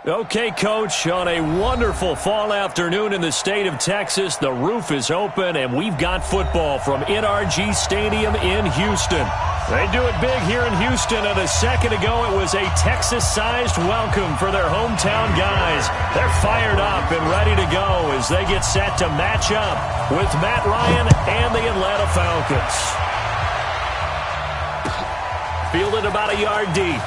Okay, Coach, on a wonderful fall afternoon in the state of Texas, the roof is open, and we've got football from NRG Stadium in Houston. They do it big here in Houston, and a second ago it was a Texas-sized welcome for their hometown guys. They're fired up and ready to go as they get set to match up with Matt Ryan and the Atlanta Falcons. Fielded about a yard deep.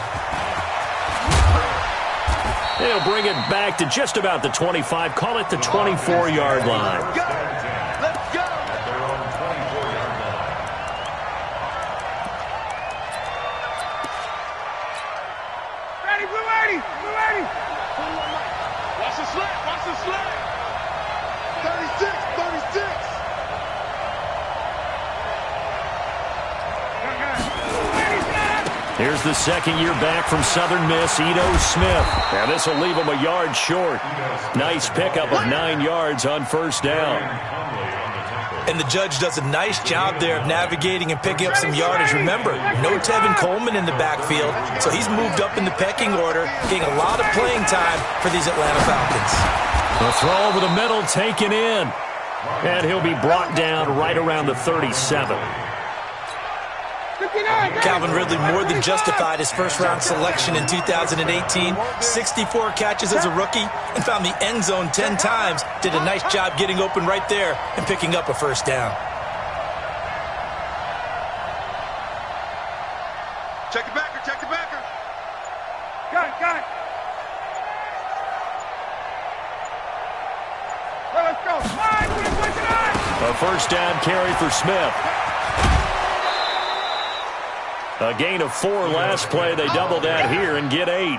They'll bring it back to just about the 25, call it the 24-yard line. Let's go! Ready, we're ready, we're ready! Watch the slant, watch the slant! 36, 36! Here's the second year back from Southern Miss, Ito Smith. Now this will leave him a yard short. Nice pickup of 9 yards on first down. And the judge does a nice job there of navigating and picking up some yardage. Remember, no Tevin Coleman in the backfield, so he's moved up in the pecking order, getting a lot of playing time for these Atlanta Falcons. The throw over the middle taken in. And he'll be brought down right around the 37. Calvin Ridley more than justified his first-round selection in 2018. 64 catches as a rookie and found the end zone 10 times. Did a nice job getting open right there and picking up a first down. Check the backer, check the backer. Got it. Well, let's go. A first down carry for Smith. A gain of 4 last play. They double that here and get 8.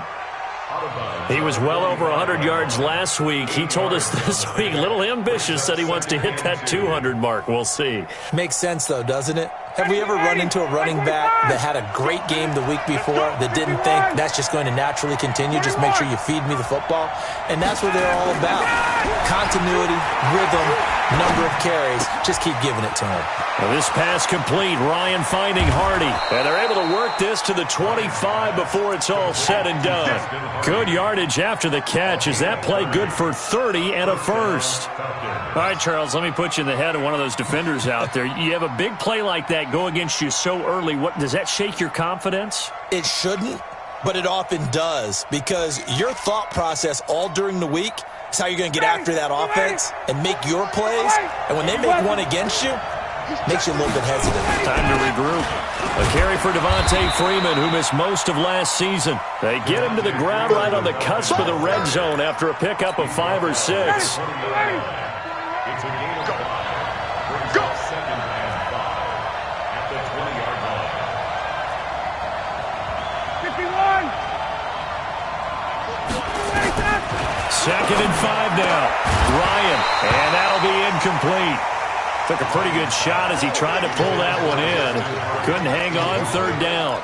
He was well over 100 yards last week. He told us this week, a little ambitious, said he wants to hit that 200 mark. We'll see. Makes sense, though, doesn't it? Have we ever run into a running back that had a great game the week before that didn't think that's just going to naturally continue? Just make sure you feed me the football. And that's what they're all about. Continuity, rhythm, number of carries. Just keep giving it to him. Well, this pass complete. Ryan finding Hardy. And they're able to work this to the 25 before it's all said and done. Good yardage after the catch. Is that play good for 30 and a first? All right, Charles, let me put you in the head of one of those defenders out there. You have a big play like that go against you so early. What does that shake your confidence? It shouldn't, but it often does, because your thought process all during the week is how you're going to get after that offense and make your plays. And when they make one against you, makes you a little bit hesitant. Time to regroup. A carry for Devontae Freeman, who missed most of last season. They get him to the ground right on the cusp of the red zone after a pickup of 5 or 6. Second and 5 now. Ryan, and that'll be incomplete. Took a pretty good shot as he tried to pull that one in. Couldn't hang on third down.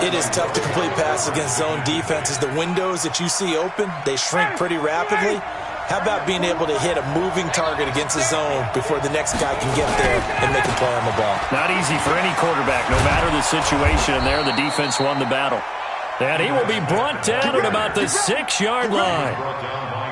It is tough to complete passes against zone defenses. The windows that you see open, they shrink pretty rapidly. How about being able to hit a moving target against the zone before the next guy can get there and make a play on the ball? Not easy for any quarterback, no matter the situation. And there, the defense won the battle. And he will be brought down at about the 6-yard line.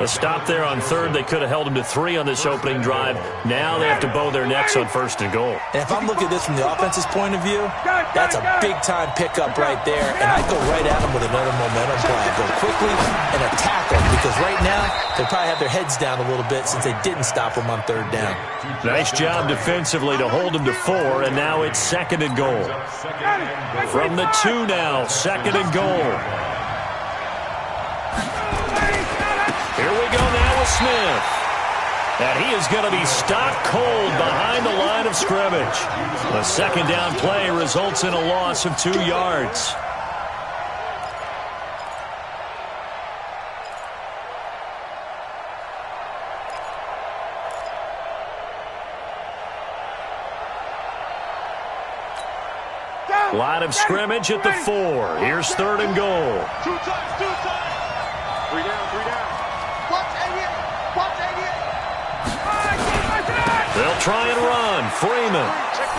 A stop there on third. They could have held him to 3 on this opening drive. Now they have to bow their necks on first and goal. And if I'm looking at this from the offense's point of view, that's a big-time pickup right there. And I go right at him with another momentum play. I go quickly and attack them, because right now they probably have their heads down a little bit since they didn't stop him on third down. Nice job defensively to hold him to 4, and now it's second and goal. From the 2 now, second and goal. Here we go now with Smith. And he is going to be stopped cold behind the line of scrimmage. The second down play results in a loss of 2 yards. Line of scrimmage at the 4. Here's third and goal. 2 times. 3 down. Watch 88. They'll try and run. Freeman. Check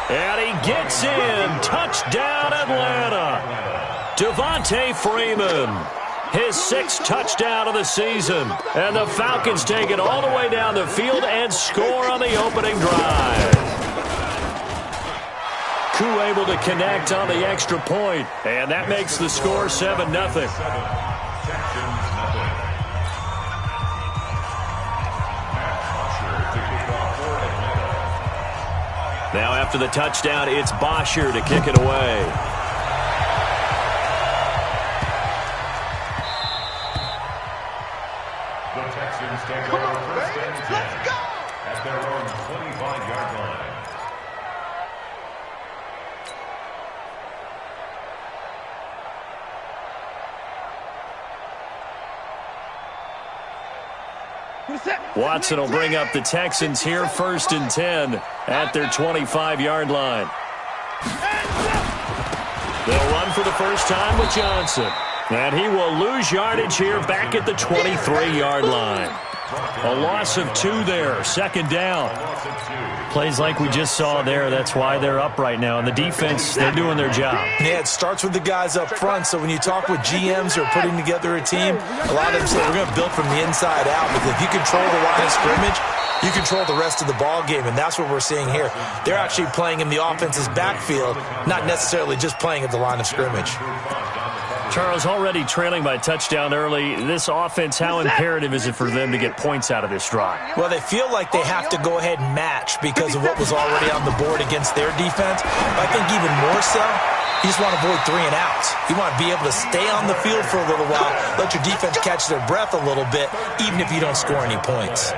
3. And he gets in. Touchdown, Atlanta. Devontae Freeman. His 6th touchdown of the season. And the Falcons take it all the way down the field and score on the opening drive. Koo able to connect on the extra point, and that makes the score 7-0. Now after the touchdown, it's Bosher to kick it away. The Texans take over first and 10 at their own 25-yard line. Watson will bring up the Texans here first and 10 at their 25-yard line. They'll run for the first time with Johnson. And he will lose yardage here back at the 23-yard line. A loss of 2 there, second down. Plays like we just saw there, that's why they're up right now. And the defense, they're doing their job. Yeah, it starts with the guys up front. So when you talk with GMs who are putting together a team, a lot of them say we're going to build from the inside out. Because if you control the line of scrimmage, you control the rest of the ball game, and that's what we're seeing here. They're actually playing in the offense's backfield, not necessarily just playing at the line of scrimmage. Charles, already trailing by touchdown early. This offense, how imperative is it for them to get points out of this drive? Well, they feel like they have to go ahead and match because of what was already on the board against their defense. But I think even more so, you just want to avoid 3 and outs. You want to be able to stay on the field for a little while, let your defense catch their breath a little bit, even if you don't score any points.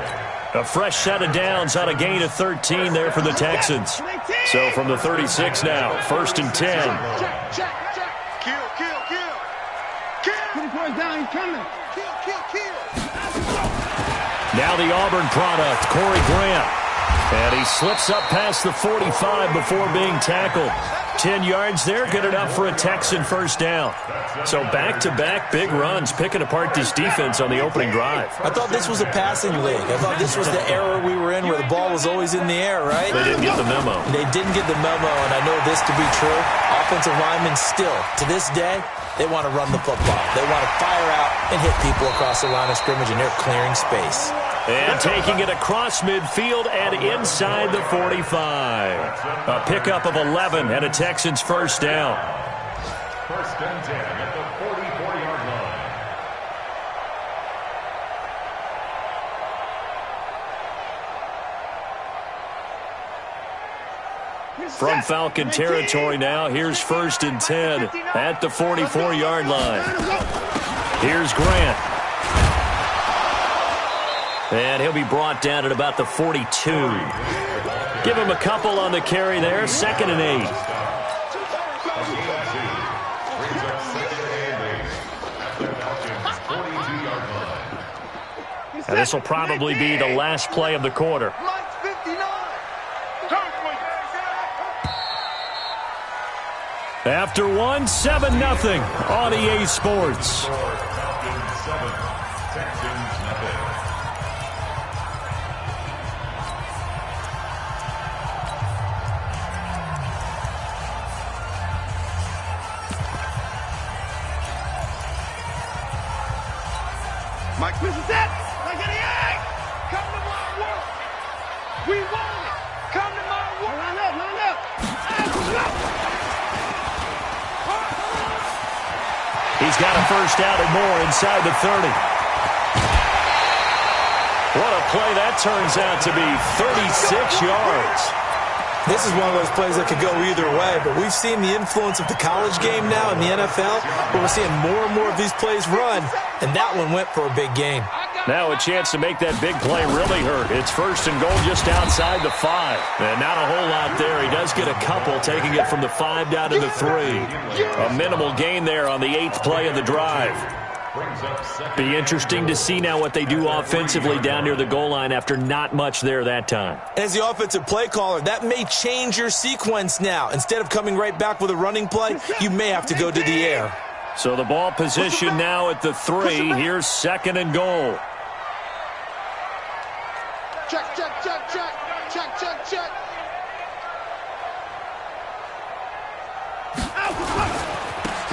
A fresh set of downs on a gain of 13 there for the Texans. So from the 36 now, first and 10. Down, he's coming. Kill. Now the Auburn product, Corey Grant. And he slips up past the 45 before being tackled. 10 yards there, good enough for a Texan first down. So back-to-back big runs, picking apart this defense on the opening drive. I thought this was a passing league. I thought this was the era we were in where the ball was always in the air, right? They didn't get the memo. They didn't get the memo, and I know this to be true. Offensive linemen still, to this day, they want to run the football. They want to fire out and hit people across the line of scrimmage, and they're clearing space. And taking it across midfield and inside the 45. A pickup of 11 and a Texans first down. First and 10 at the 44-yard line. From Falcon territory now, here's first and 10 at the 44-yard line. Here's Grant. And he'll be brought down at about the 42. Give him a couple on the carry there, second and 8. And this will probably be the last play of the quarter. After one, 7-0 on EA Sports. Mike, this is it. Like an egg. Come to my work. We want it. Come to my work. Line up. He's got a first down and more inside the 30. What a play that turns out to be, 36 yards. This is one of those plays that could go either way, but we've seen the influence of the college game now in the NFL, where we're seeing more and more of these plays run, and that one went for a big gain. Now a chance to make that big play really hurt. It's first and goal just outside the 5. And not a whole lot there. He does get a couple, taking it from the 5 down to the 3. A minimal gain there on the 8th play of the drive. Be interesting to see now what they do offensively down near the goal line after not much there that time. As the offensive play caller, that may change your sequence now. Instead of coming right back with a running play, you may have to go to the air. So the ball position now at the 3. Here's second and goal. Check.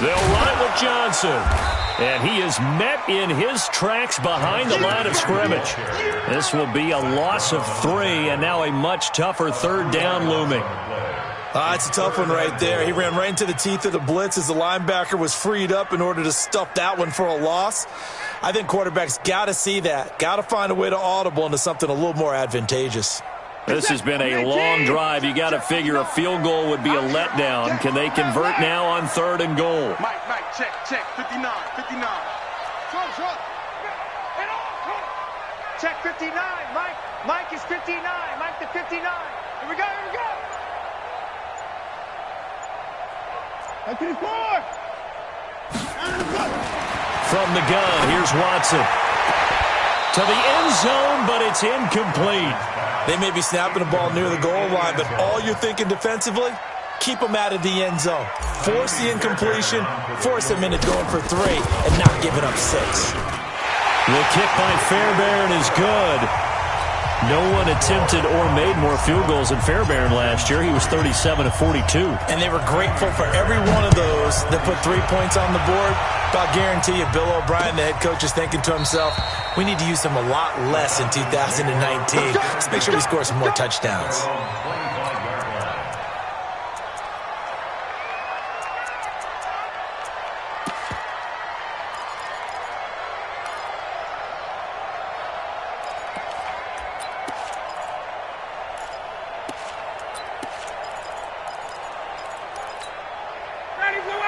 They'll run it with Johnson. And he is met in his tracks behind the line of scrimmage. This will be a loss of 3, and now a much tougher third down looming. It's a tough one right there. He ran right into the teeth of the blitz as the linebacker was freed up in order to stuff that one for a loss. I think quarterbacks got to see that. Got to find a way to audible into something a little more advantageous. This has been a long drive. You got to figure a field goal would be a letdown. Can they convert now on 3rd and goal? Mike, check, 59. Check 59, Mike. Mike is 59. Mike to 59. Here we go. From the gun, here's Watson. To the end zone, but it's incomplete. They may be snapping the ball near the goal line, but all you're thinking defensively, keep them out of the end zone. Force the incompletion, force them into going for 3, and not giving up 6. The kick by Fairbairn is good. No one attempted or made more field goals than Fairbairn last year. He was 37 of 42. And they were grateful for every one of those that put 3 points on the board. But I'll guarantee you, Bill O'Brien, the head coach, is thinking to himself, we need to use him a lot less in 2019. Let's make sure we score some more touchdowns.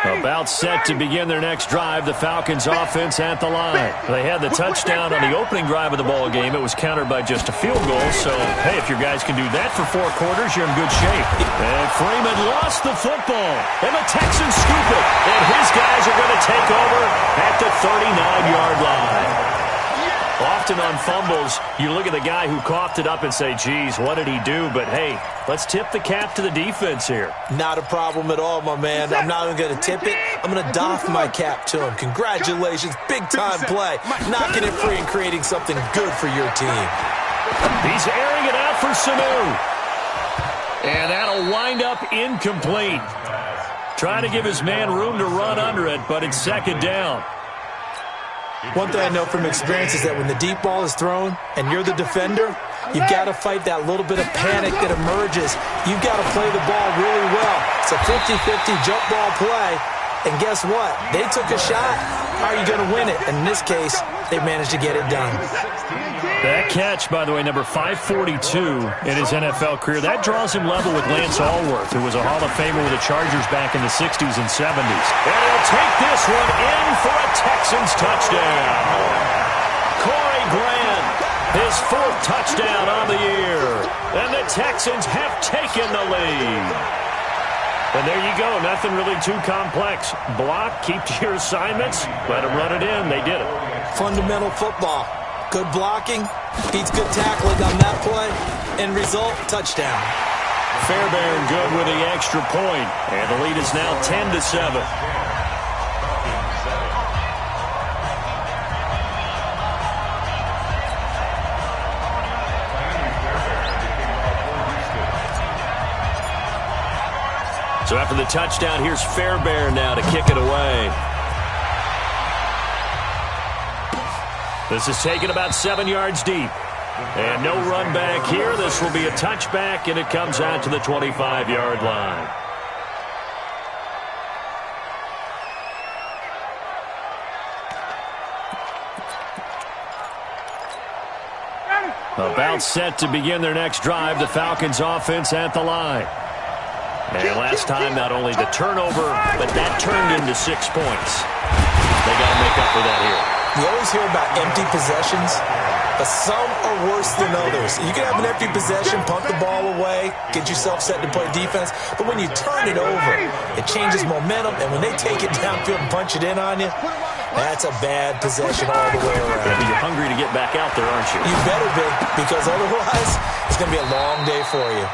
About set to begin their next drive, the Falcons offense at the line. They had the touchdown on the opening drive of the ball game. It was countered by just a field goal. So, hey, if your guys can do that for 4 quarters, you're in good shape. And Freeman lost the football. And the Texans scoop it. And his guys are going to take over at the 39-yard line. Often on fumbles, you look at the guy who coughed it up and say, geez, what did he do? But, hey, let's tip the cap to the defense here. Not a problem at all, my man. I'm not even going to tip it. I'm going to doff my cap to him. Congratulations. Big-time play. Knocking it free and creating something good for your team. He's airing it out for Sanu. And that'll wind up incomplete. Trying to give his man room to run under it, but it's 2nd down. One thing I know from experience is that when the deep ball is thrown and you're the defender, you've got to fight that little bit of panic that emerges. You've got to play the ball really well. It's a 50-50 jump ball play. And guess what? They took a shot. How are you going to win it? And in this case, they managed to get it done. That catch, by the way, number 542 in his NFL career, that draws him level with Lance Allworth, who was a Hall of Famer with the Chargers back in the 60s and 70s. And he'll take this one in for a Texans touchdown. Corey Grant, his 4th touchdown on the year. And the Texans have taken the lead. And there you go, nothing really too complex. Block, keep to your assignments, let them run it in. They did it. Fundamental football. Good blocking, beats good tackling on that play. End result, touchdown. Fairbairn good with the extra point. And the lead is now 10-7. So after the touchdown, here's Fairbairn now to kick it away. This is taken about 7 yards deep. And no run back here. This will be a touchback, and it comes out to the 25-yard line. About set to begin their next drive, the Falcons offense at the line. And last time, not only the turnover, but that turned into 6 points. They got to make up for that here. You always hear about empty possessions, but some are worse than others. You can have an empty possession, punt the ball away, get yourself set to play defense, but when you turn it over, it changes momentum, and when they take it downfield and punch it in on you, that's a bad possession all the way around. Yeah, but you're hungry to get back out there, aren't you? You better be, because otherwise, it's going to be a long day for you.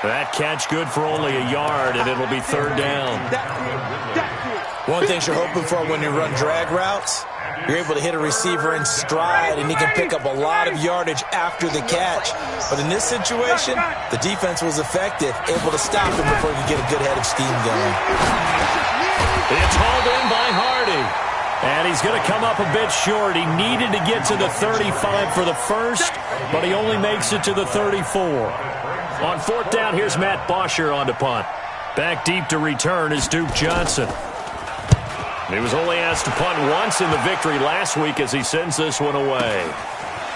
That catch good for only a yard, and it'll be 3rd down. One thing you're hoping for when you run drag routes, you're able to hit a receiver in stride, and he can pick up a lot of yardage after the catch. But in this situation, the defense was effective, able to stop him before he could get a good head of steam going. It's hauled in by Hardy. And he's going to come up a bit short. He needed to get to the 35 for the first, but he only makes it to the 34. On fourth down, here's Matt Bosher on to punt. Back deep to return is Duke Johnson. He was only asked to punt once in the victory last week as he sends this one away.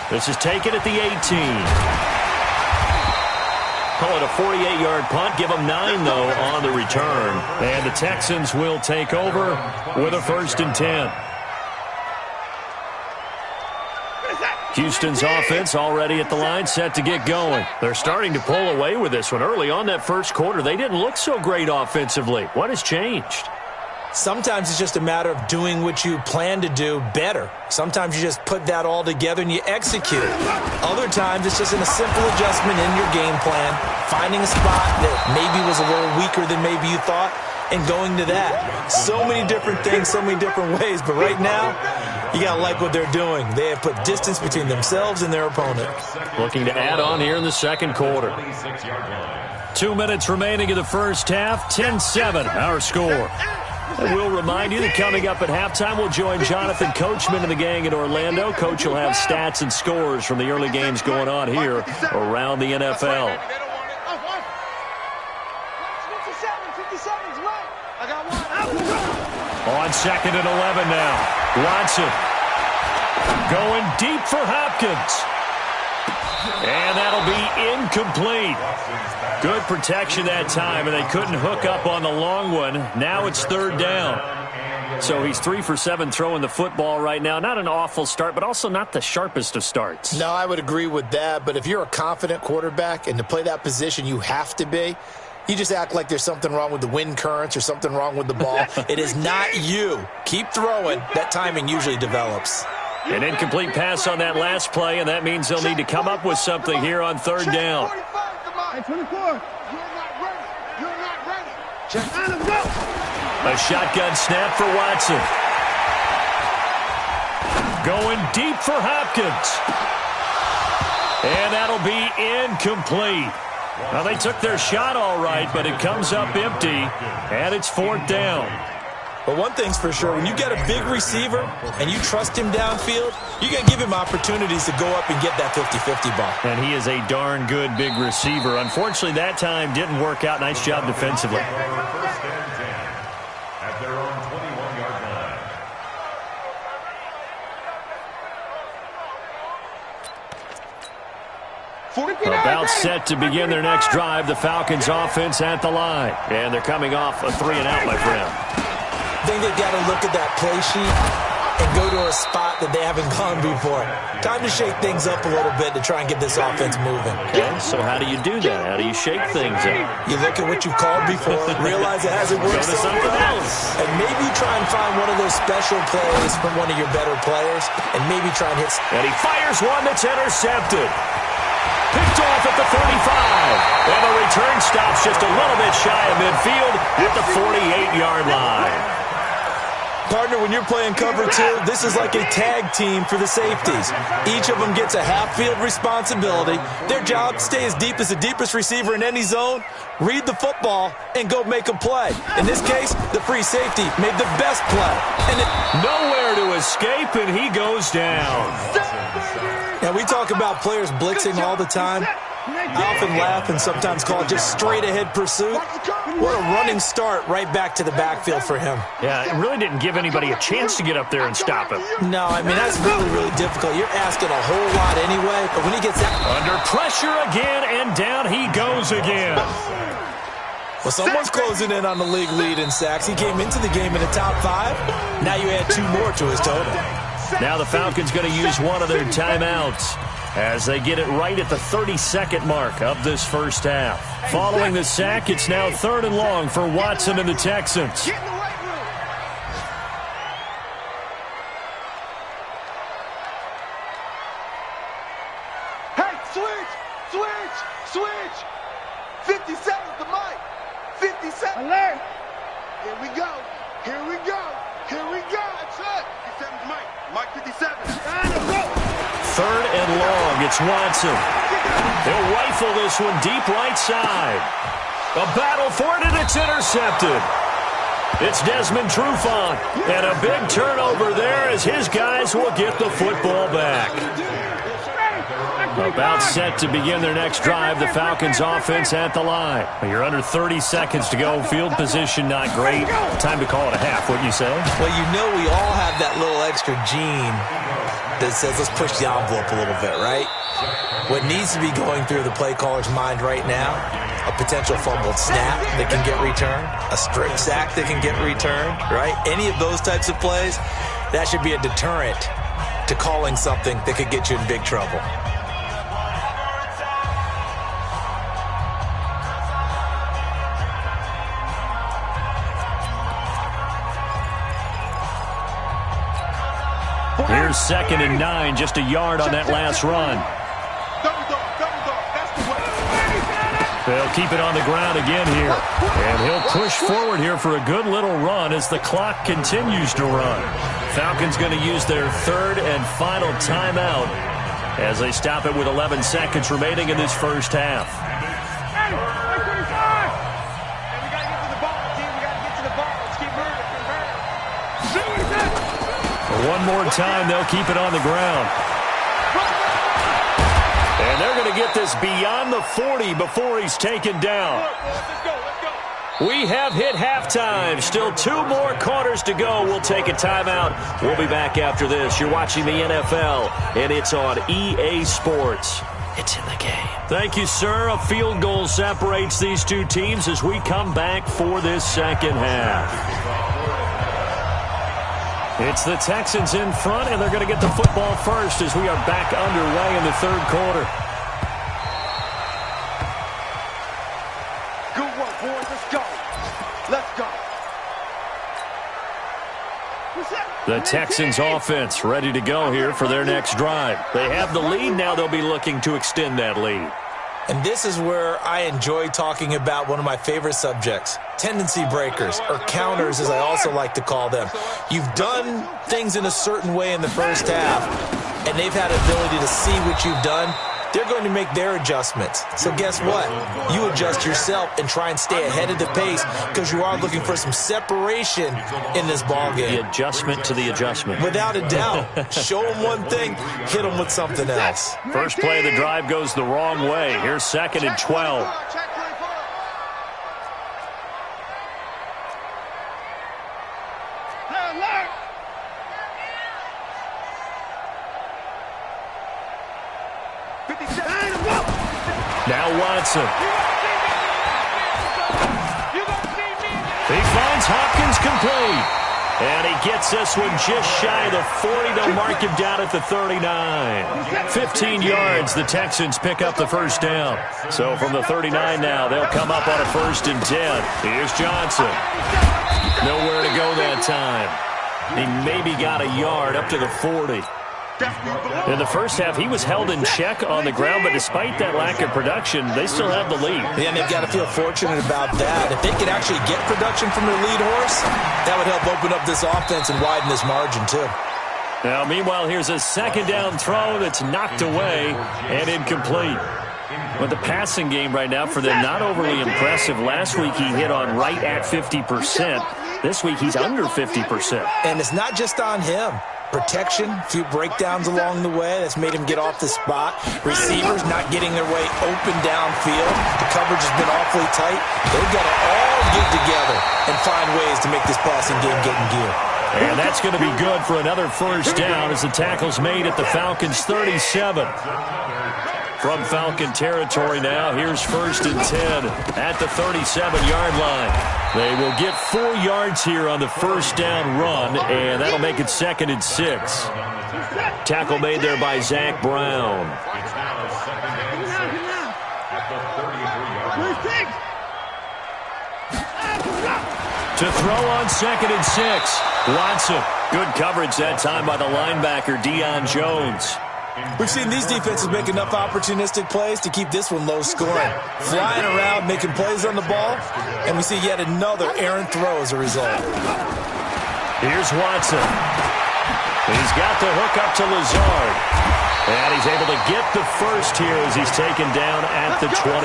This is taken at the 18. Call it a 48-yard punt. Give them 9, though, on the return. And the Texans will take over with a 1st and 10. Houston's offense already at the line, set to get going. They're starting to pull away with this one. Early on that first quarter, they didn't look so great offensively. What has changed? Sometimes it's just a matter of doing what you plan to do better. Sometimes you just put that all together and you execute. Other times it's just a simple adjustment in your game plan, finding a spot that maybe was a little weaker than maybe you thought, and going to that. So many different things, so many different ways, but right now, you got to like what they're doing. They have put distance between themselves and their opponent. Looking to add on here in the second quarter. 2 minutes remaining in the first half, 10-7, our score. And we'll remind you that coming up at halftime, we'll join Jonathan Coachman and the gang in Orlando. Coach will have stats and scores from the early games going on here around the NFL. On 2nd and 11 now. Watson going deep for Hopkins. And that'll be incomplete. Good protection that time, and they couldn't hook up on the long one. Now it's 3rd down. So he's 3 for 7 throwing the football right now. Not an awful start, but also not the sharpest of starts. No, I would agree with that. But if you're a confident quarterback and to play that position, you have to be. You just act like there's something wrong with the wind currents or something wrong with the ball. It is not you. Keep throwing. That timing usually develops. An incomplete pass on that last play, and that means they'll need to come up with something here on 3rd down. Hey, 24. You're not ready. You're not ready. Check. Let's go. A shotgun snap for Watson. Going deep for Hopkins. And that'll be incomplete. Well, they took their shot all right, but it comes up empty, and it's 4th down. But one thing's for sure, when you get a big receiver and you trust him downfield, you're going to give him opportunities to go up and get that 50-50 ball. And he is a darn good big receiver. Unfortunately, that time didn't work out. Nice job defensively. At their own 21-yard line. About set to begin their next drive. The Falcons offense at the line. And they're coming off a 3-and-out, my friend. I think they've got to look at that play sheet and go to a spot that they haven't gone before. Time to shake things up a little bit to try and get this offense moving. Okay, so how do you do that? How do you shake things up? You look at what you've called before, realize it hasn't worked Go to something else. and maybe try and find one of those special plays from one of your better players, and maybe try and hit. And he fires one that's intercepted. Picked off at the 35. And the return stops just a little bit shy of midfield at the 48-yard line. Partner, when you're playing cover 2, this is like a tag team for the safeties. Each of them gets a half-field responsibility. Their job, stay as deep as the deepest receiver in any zone, read the football, and go make a play. In this case, the free safety made the best play. And nowhere to escape, and he goes down. Now, we talk about players blitzing all the time. I often laugh and sometimes call it just straight-ahead pursuit. What a running start right back to the backfield for him. Yeah, it really didn't give anybody a chance to get up there and stop him. No, I mean, that's really, really difficult. You're asking a whole lot anyway, but when he gets out... Under pressure again, and down he goes again. Well, someone's closing in on the league lead in sacks. He came into the game in the top 5. Now you add 2 more to his total. Now the Falcons going to use one of their timeouts as they get it right at the 32nd mark of this first half. Following the sack, it's now 3rd and long for Watson and the Texans. Hey, switch. 57's the mic. 57. Alert. Here we go. That's it. 57's mic. Mike 57. 3rd and long. It's Watson. They'll rifle this one deep right side. A battle for it, and it's intercepted. It's Desmond Trufant, and a big turnover there as his guys will get the football back. About set to begin their next drive, the Falcons offense at the line. You're under 30 seconds to go. Field position not great. Time to call it a half, wouldn't you say? Well, you know we all have that little extra gene that says let's push the envelope a little bit, right? What needs to be going through the play caller's mind right now, a potential fumbled snap that can get returned, a strip sack that can get returned, right? Any of those types of plays, that should be a deterrent to calling something that could get you in big trouble. Here's 2nd and 9, just a yard on that last run. They'll keep it on the ground again here. And he'll push forward here for a good little run as the clock continues to run. Falcons going to use their 3rd and final timeout as they stop it with 11 seconds remaining in this first half. One more time, they'll keep it on the ground. And they're going to get this beyond the 40 before he's taken down. We have hit halftime. Still 2 more quarters to go. We'll take a timeout. We'll be back after this. You're watching the NFL, and it's on EA Sports. It's in the game. Thank you, sir. A field goal separates these two teams as we come back for this second half. It's the Texans in front, and they're going to get the football first as we are back underway in the 3rd quarter. Good work, boys. Let's go. Let's go. The Texans offense ready to go here for their next drive. They have the lead. Now they'll be looking to extend that lead. And this is where I enjoy talking about one of my favorite subjects, tendency breakers, or counters as I also like to call them. You've done things in a certain way in the first half, and they've had the ability to see what you've done. They're going to make their adjustments. So guess what? You adjust yourself and try and stay ahead of the pace because you are looking for some separation in this ballgame. The adjustment to the adjustment. Without a doubt. Show them one thing, hit them with something else. First play of the drive goes the wrong way. Here's 2nd and 12. Now Watson. He finds Hopkins complete. And he gets this one just shy of the 40. They'll mark him down at the 39. 15 yards. The Texans pick up the first down. So from the 39 now, they'll come up on a 1st and 10. Here's Johnson. Nowhere to go that time. He maybe got a yard up to the 40. In the first half, he was held in check on the ground, but despite that lack of production, they still have the lead. Yeah, and they've got to feel fortunate about that. If they could actually get production from their lead horse, that would help open up this offense and widen this margin, too. Now, meanwhile, here's a 2nd down throw that's knocked away and incomplete. But the passing game right now for them, not overly impressive. Last week, he hit on right at 50%. This week, he's under 50%. And it's not just on him. Protection, a few breakdowns along the way. That's made him get off the spot. Receivers not getting their way open downfield. The coverage has been awfully tight. They've got to all get together and find ways to make this passing game get in gear. And that's going to be good for another first down as the tackle's made at the Falcons' 37. From Falcon territory now, here's 1st and 10 at the 37-yard line. They will get 4 yards here on the first down run, and that'll make it 2nd and 6. Tackle made there by Zach Brown. To throw on 2nd and 6. Watson. Good coverage that time by the linebacker, Deion Jones. We've seen these defenses make enough opportunistic plays to keep this one low scoring. Flying around, making plays on the ball, and we see yet another errant throw as a result. Here's Watson. He's got the hook up to Lazard. And he's able to get the first here as he's taken down at the 25.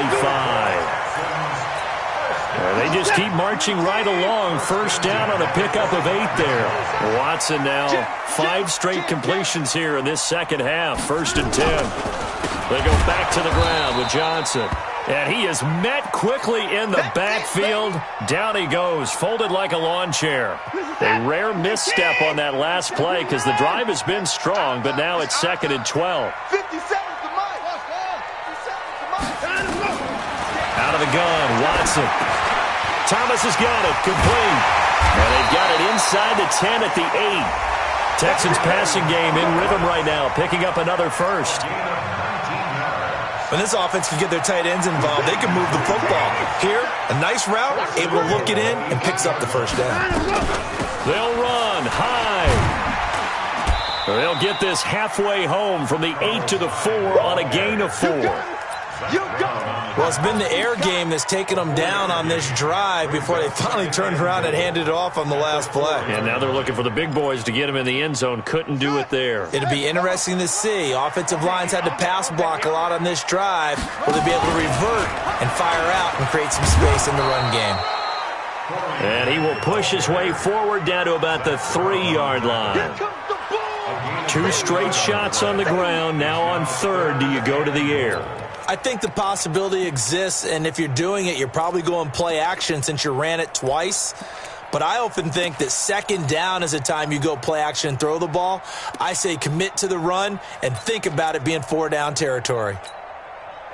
They just keep marching right along. First down on a pickup of 8 there. Watson now 5 straight completions here in this second half. 1st and 10. They go back to the ground with Johnson. And he is met quickly in the backfield. Down he goes, folded like a lawn chair. A rare misstep on that last play because the drive has been strong, but now it's 2nd and 12. 50 seconds to Mike. Out of the gun, Watson. Thomas has got it, complete. And they've got it inside the 10 at the 8. Texans passing game in rhythm right now, picking up another first. When this offense can get their tight ends involved, they can move the football. Here, a nice route, able to look it in, and picks up the first down. They'll run high. They'll get this halfway home from the 8 to the 4 on a gain of 4. Well, it's been the air game that's taken them down on this drive before they finally turned around and handed it off on the last play. And now they're looking for the big boys to get him in the end zone. Couldn't do it there. It'll be interesting to see. Offensive lines had to pass block a lot on this drive. Will they be able to revert and fire out and create some space in the run game? And he will push his way forward down to about the 3-yard line. 2 straight shots on the ground. Now on 3rd, do you go to the air? I think the possibility exists, and if you're doing it, you're probably going play action since you ran it twice. But I often think that 2nd down is a time you go play action and throw the ball. I say commit to the run and think about it being 4-down territory.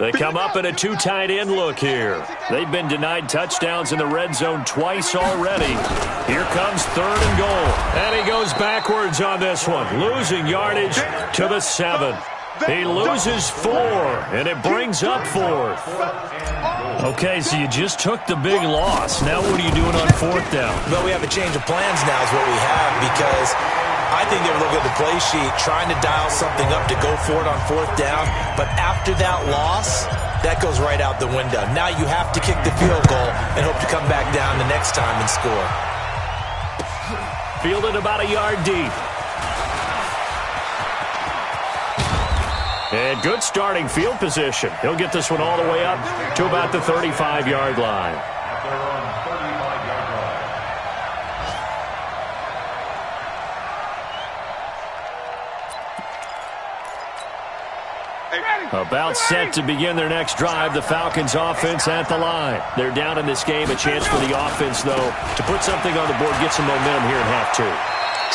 They come up in a 2 tight end look here. They've been denied touchdowns in the red zone twice already. Here comes 3rd and goal. And he goes backwards on this one, losing yardage to the 7. He loses 4, and it brings up 4th. Okay, so you just took the big loss. Now what are you doing on 4th down? Well, we have a change of plans now is what we have, because I think they were looking at the play sheet, trying to dial something up to go for it on 4th down. But after that loss, that goes right out the window. Now you have to kick the field goal and hope to come back down the next time and score. Fielded about a yard deep. And good starting field position. He'll get this one all the way up to about the 35-yard line. About set to begin their next drive, the Falcons offense at the line. They're down in this game. A chance for the offense, though, to put something on the board, get some momentum here in half 2.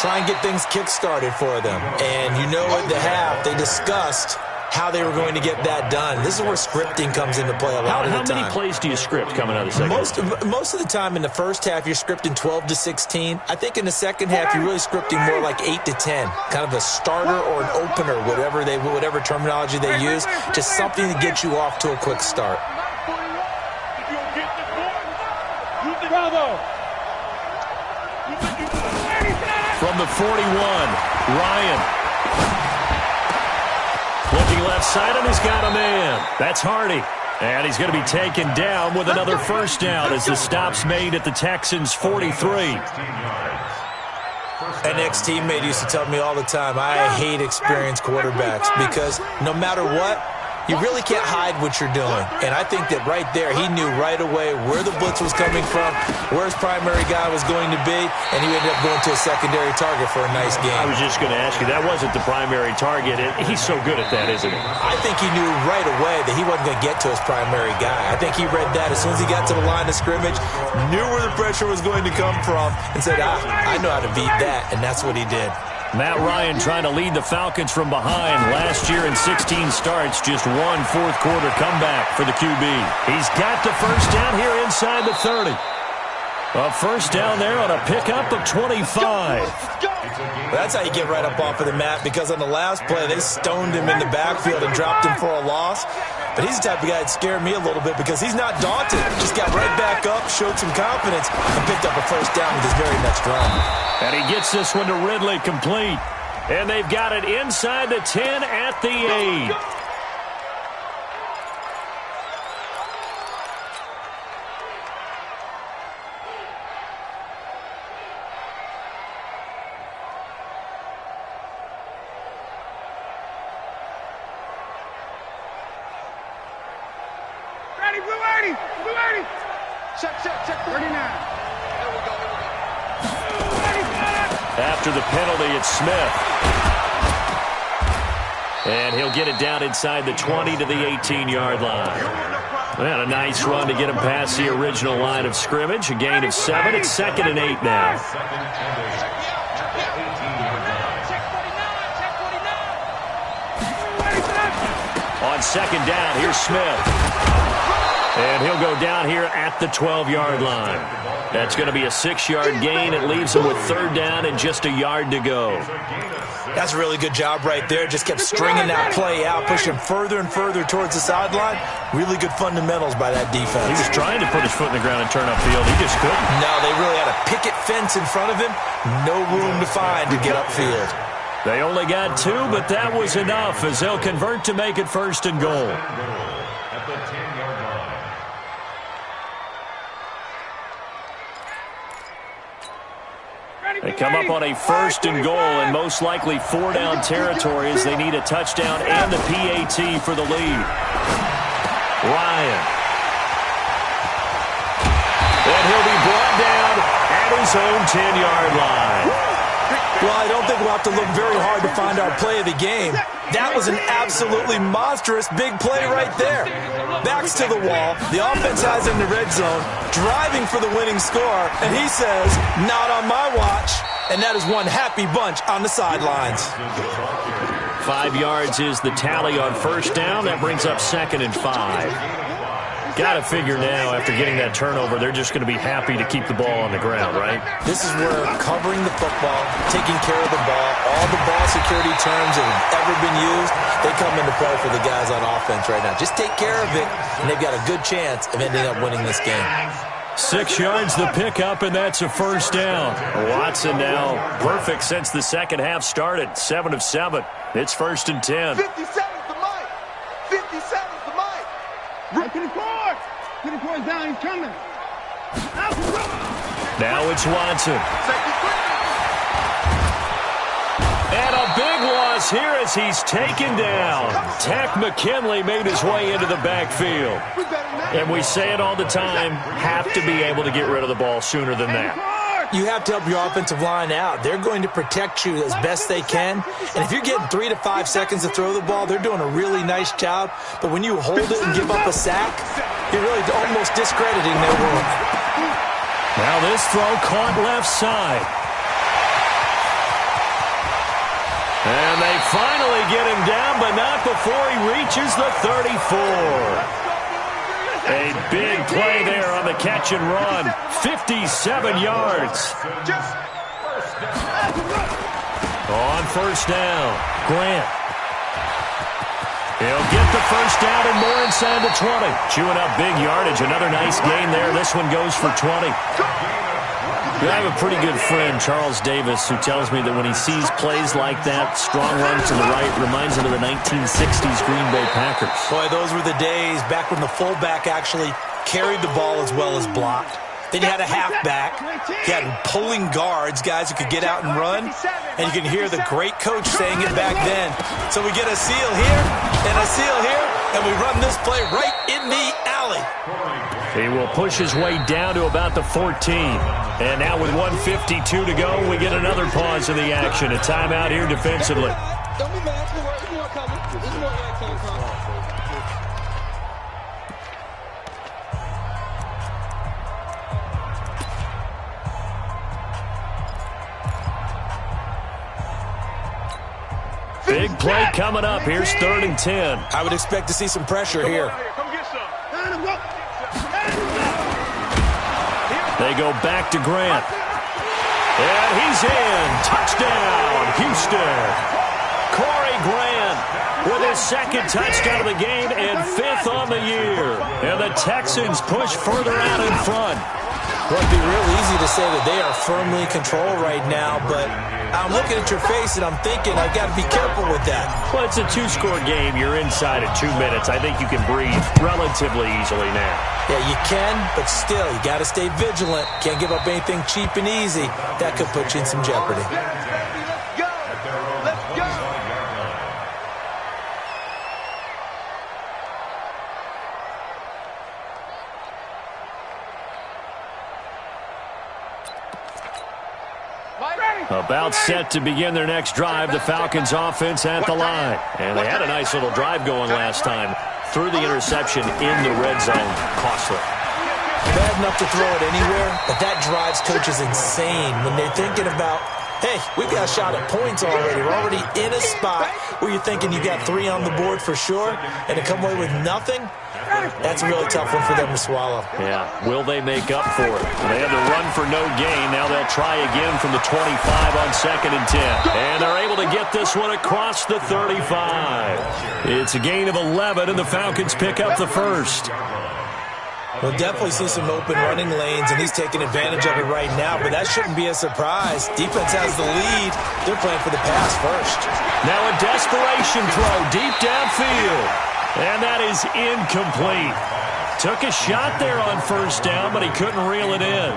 Try and get things kick-started for them. And you know at the half, they discussed how they were going to get that done. This is where scripting comes into play a lot of the time. How many plays do you script coming out of the second half? Most of the time in the first half, you're scripting 12 to 16. I think in the second half, you're really scripting more like 8 to 10. Kind of a starter or an opener, whatever terminology they use. Just something to get you off to a quick start. From the 41, Ryan. Looking left side, and he's got a man. That's Hardy. And he's going to be taken down with another first down as the stop's made at the Texans' 43. An ex-teammate used to tell me all the time, I hate experienced quarterbacks because no matter what, you really can't hide what you're doing. And I think that right there, he knew right away where the blitz was coming from, where his primary guy was going to be, and he ended up going to a secondary target for a nice game. I was just going to ask you, that wasn't the primary target. He's so good at that, isn't he? I think he knew right away that he wasn't going to get to his primary guy. I think he read that as soon as he got to the line of scrimmage, knew where the pressure was going to come from, and said, I know how to beat that, and that's what he did. Matt Ryan trying to lead the Falcons from behind. Last year in 16 starts, just one fourth-quarter comeback for the QB. He's got the first down here inside the 30. A first down there on a pickup of 25. That's how you get right up off of the mat, because on the last play, they stoned him in the backfield and dropped him for a loss. But he's the type of guy that scared me a little bit because he's not daunted. Just got right back up, showed some confidence, and picked up a first down with his very next run. And he gets this one to Ridley complete. And they've got it inside the 10 at the 8. Ready, blue 80, blue 80. Check 39. There we go. After the penalty, it's Smith. And he'll get it down inside the 20 to the 18-yard line. And a nice run to get him past the original line of scrimmage. A gain of 7. It's 2nd and 8 now. On 2nd down, here's Smith. And he'll go down here at the 12-yard line. That's going to be a 6-yard gain. It leaves him with 3rd down and just a yard to go. That's a really good job right there. Just kept stringing that play out, pushing him further and further towards the sideline. Really good fundamentals by that defense. He was trying to put his foot in the ground and turn upfield. He just couldn't. No, they really had a picket fence in front of him. No room to find to get upfield. They only got 2, but that was enough as they'll convert to make it 1st and goal. At the 10-yard line. They come up on a 1st and goal and most likely 4-down territory as they need a touchdown and the PAT for the lead. Ryan. And he'll be brought down at his own 10-yard line. Well, I don't think we'll have to look very hard to find our play of the game. That was an absolutely monstrous big play right there. Backs to the wall. The offense has in the red zone, driving for the winning score, and he says, not on my watch. And that is one happy bunch on the sidelines. 5 yards is the tally on 1st down. That brings up 2nd and 5. Got to figure now, after getting that turnover, they're just going to be happy to keep the ball on the ground, right? This is where covering the football, taking care of the ball, all the ball security terms that have ever been used, they come into play for the guys on offense right now. Just take care of it, and they've got a good chance of ending up winning this game. 6 yards the pickup, and that's a 1st down. Watson now perfect since the second half started. 7 of 7. It's 1st and 10. 57's the mic. 57's the mic. Right to the court. To the court down. He's coming. Now it's Watson. And a big loss here as he's taken down. Tack McKinley made his way into the backfield. And we say it all the time, have to be able to get rid of the ball sooner than that. You have to help your offensive line out. They're going to protect you as best they can. And if you're getting 3 to 5 seconds to throw the ball, they're doing a really nice job. But when you hold it and give up a sack, you're really almost discrediting their work. Now this throw caught left side. And they finally get him down, but not before he reaches the 34. A big play there on the catch and run. 57 yards. On 1st down, Grant. He'll get the 1st down and more inside the 20. Chewing up big yardage. Another nice gain there. This one goes for 20. I have a pretty good friend, Charles Davis, who tells me that when he sees plays like that, strong run to the right, reminds him of the 1960s Green Bay Packers. Boy, those were the days back when the fullback actually carried the ball as well as blocked. Then you had a halfback. You had pulling guards, guys who could get out and run. And you can hear the great coach saying it back then. So we get a seal here and a seal here, and we run this play right in the alley. He will push his way down to about the 14. And now with 1:52 to go, we get another pause in the action. A timeout here defensively. Don't be mad. It's more coming. It's more action coming. Big play coming up. Here's 3rd and 10. I would expect to see some pressure here. Come get some. They go back to Grant. And he's in. Touchdown, Houston. Corey Grant with his 2nd touchdown of the game and 5th on the year. And the Texans push further out in front. Well, it'd be real easy to say that they are firmly in control right now, but I'm looking at your face and I'm thinking I've got to be careful with that. Well, it's a 2-score game. You're inside at 2 minutes. I think you can breathe relatively easily now. Yeah, you can, but still, you got to stay vigilant. Can't give up anything cheap and easy. That could put you in some jeopardy. About set to begin their next drive, the Falcons offense at the line. And they had a nice little drive going last time. Threw the interception in the red zone. Costly. Bad enough to throw it anywhere, but that drives coaches insane when they're thinking about, hey, we've got a shot at points already. We're already in a spot where you're thinking you got 3 on the board for sure, and to come away with nothing, that's a really tough one for them to swallow. Yeah, will they make up for it? They had to run for no gain. Now they'll try again from the 25 on 2nd and 10. And they're able to get this one across the 35. It's a gain of 11, and the Falcons pick up the first. We'll definitely see some open running lanes, and he's taking advantage of it right now, but that shouldn't be a surprise. Defense has the lead. They're playing for the pass first. Now a desperation throw deep downfield, and that is incomplete. Took a shot there on 1st down, but he couldn't reel it in.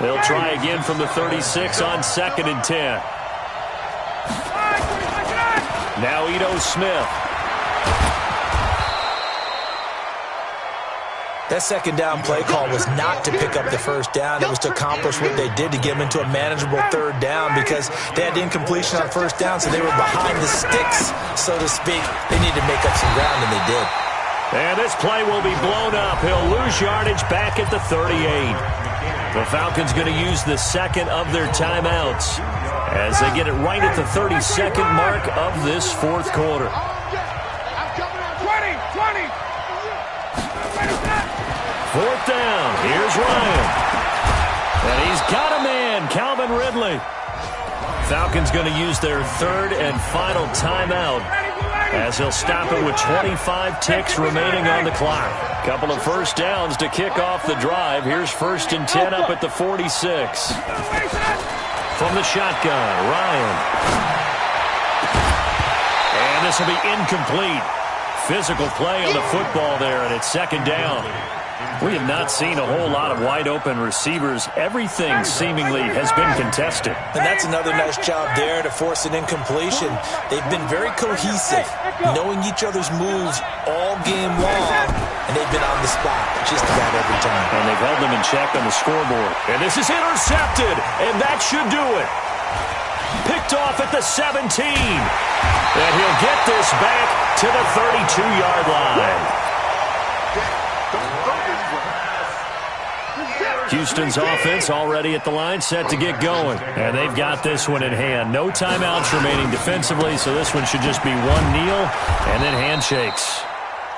They'll try again from the 36 on 2nd and 10. Now Ito Smith. That 2nd down play call was not to pick up the 1st down. It was to accomplish what they did to get them into a manageable 3rd down because they had incompletion on 1st down, so they were behind the sticks, so to speak. They needed to make up some ground, and they did. And this play will be blown up. He'll lose yardage back at the 38. The Falcons going to use the 2nd of their timeouts as they get it right at the 32nd mark of this 4th quarter. 4th down. Here's Ryan. And he's got a man, Calvin Ridley. Falcons going to use their 3rd and final timeout as he'll stop it with 25 ticks remaining on the clock. Couple of 1st downs to kick off the drive. Here's 1st and 10 up at the 46. From the shotgun, Ryan. And this will be incomplete. Physical play on the football there, and it's 2nd down. We have not seen a whole lot of wide-open receivers. Everything seemingly has been contested. And that's another nice job there to force an incompletion. They've been very cohesive, knowing each other's moves all game long, and they've been on the spot just about every time. And they've held them in check on the scoreboard. And this is intercepted, and that should do it. Picked off at the 17. And he'll get this back to the 32-yard line. Houston's offense already at the line, set to get going. And they've got this one in hand. No timeouts remaining defensively, so this one should just be one kneel and then handshakes.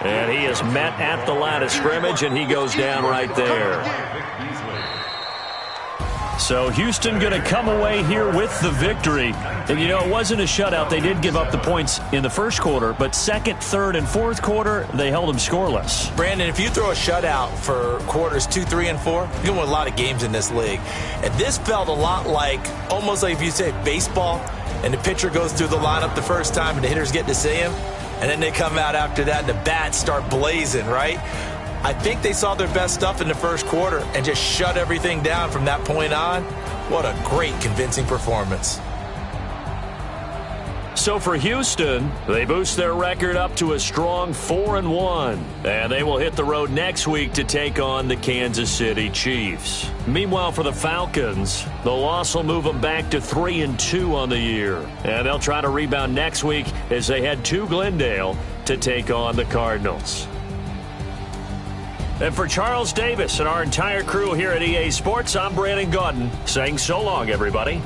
And he is met at the line of scrimmage, and he goes down right there. So Houston going to come away here with the victory. And, you know, it wasn't a shutout. They did give up the points in the 1st quarter, but 2nd, 3rd, and 4th quarter, they held them scoreless. Brandon, if you throw a shutout for quarters 2, 3, and 4, you're going to win a lot of games in this league. And this felt a lot like, almost like if you say baseball, and the pitcher goes through the lineup the first time, and the hitters get to see him, and then they come out after that, and the bats start blazing, right? I think they saw their best stuff in the 1st quarter and just shut everything down from that point on. What a great, convincing performance. So for Houston, they boost their record up to a strong 4-1. And they will hit the road next week to take on the Kansas City Chiefs. Meanwhile, for the Falcons, the loss will move them back to 3-2 on the year. And they'll try to rebound next week as they head to Glendale to take on the Cardinals. And for Charles Davis and our entire crew here at EA Sports, I'm Brandon Gaudin saying so long, everybody.